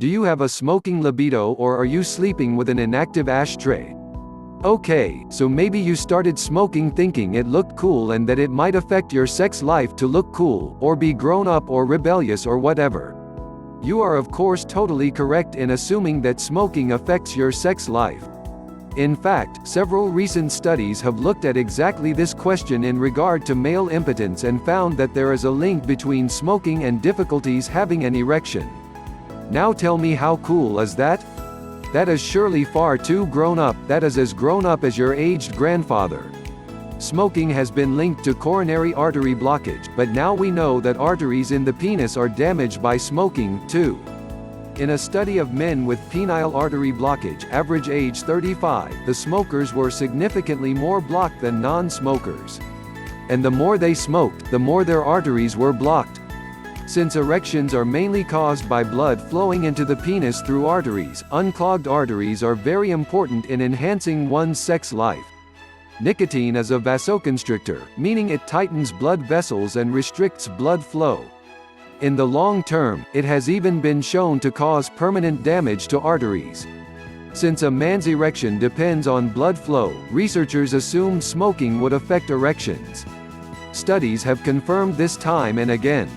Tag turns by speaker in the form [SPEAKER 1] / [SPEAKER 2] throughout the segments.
[SPEAKER 1] Do you have a smoking libido, or are you sleeping with an inactive ashtray? Okay, so maybe you started smoking thinking it looked cool and that it might affect your sex life to look cool, or be grown up or rebellious or whatever. You are of course totally correct in assuming that smoking affects your sex life. In fact, several recent studies have looked at exactly this question in regard to male impotence and found that there is a link between smoking and difficulties having an erection. Now tell me, how cool is that? That is surely far too grown up. That is as grown up as your aged grandfather. Smoking has been linked to coronary artery blockage, but now we know that arteries in the penis are damaged by smoking, too. In a study of men with penile artery blockage, average age 35, the smokers were significantly more blocked than non-smokers. And the more they smoked, the more their arteries were blocked. Since erections are mainly caused by blood flowing into the penis through arteries, unclogged arteries are very important in enhancing one's sex life. Nicotine is a vasoconstrictor, meaning it tightens blood vessels and restricts blood flow. In the long term, it has even been shown to cause permanent damage to arteries. Since a man's erection depends on blood flow, researchers assumed smoking would affect erections. Studies have confirmed this time and again.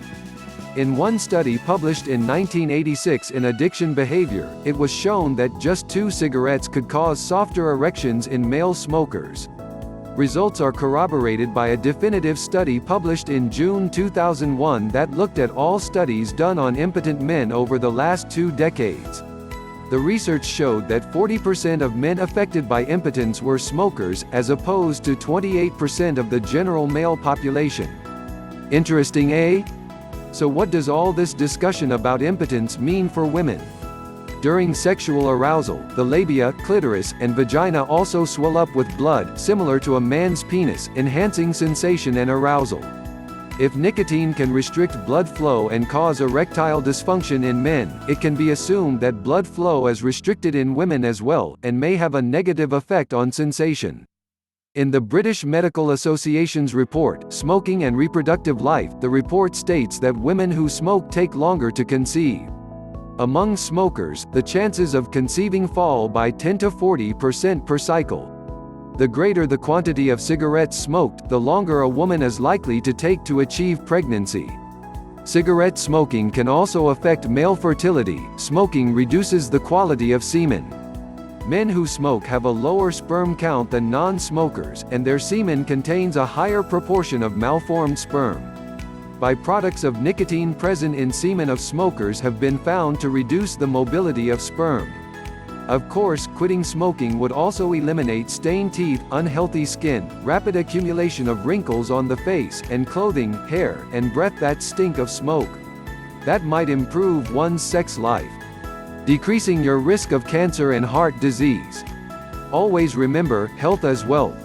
[SPEAKER 1] In one study published in 1986 in Addiction Behavior, it was shown that just 2 cigarettes could cause softer erections in male smokers. Results are corroborated by a definitive study published in June 2001 that looked at all studies done on impotent men over the last 2 decades. The research showed that 40% of men affected by impotence were smokers, as opposed to 28% of the general male population. Interesting, eh? So what does all this discussion about impotence mean for women? During sexual arousal, the labia, clitoris, and vagina also swell up with blood, similar to a man's penis, enhancing sensation and arousal. If nicotine can restrict blood flow and cause erectile dysfunction in men, it can be assumed that blood flow is restricted in women as well, and may have a negative effect on sensation. In the British Medical Association's report, Smoking and Reproductive Life, the report states that women who smoke take longer to conceive. Among smokers, the chances of conceiving fall by 10 to 40% per cycle. The greater the quantity of cigarettes smoked, the longer a woman is likely to take to achieve pregnancy. Cigarette smoking can also affect male fertility. Smoking reduces the quality of semen. Men who smoke have a lower sperm count than non-smokers, and their semen contains a higher proportion of malformed sperm. Byproducts of nicotine present in semen of smokers have been found to reduce the mobility of sperm. Of course, quitting smoking would also eliminate stained teeth, unhealthy skin, rapid accumulation of wrinkles on the face, and clothing, hair, and breath that stink of smoke. That might improve one's sex life, decreasing your risk of cancer and heart disease. Always remember, health is wealth.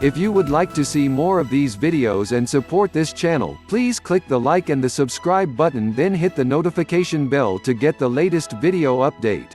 [SPEAKER 1] If you would like to see more of these videos and support this channel, please click the like and the subscribe button, then hit the notification bell to get the latest video update.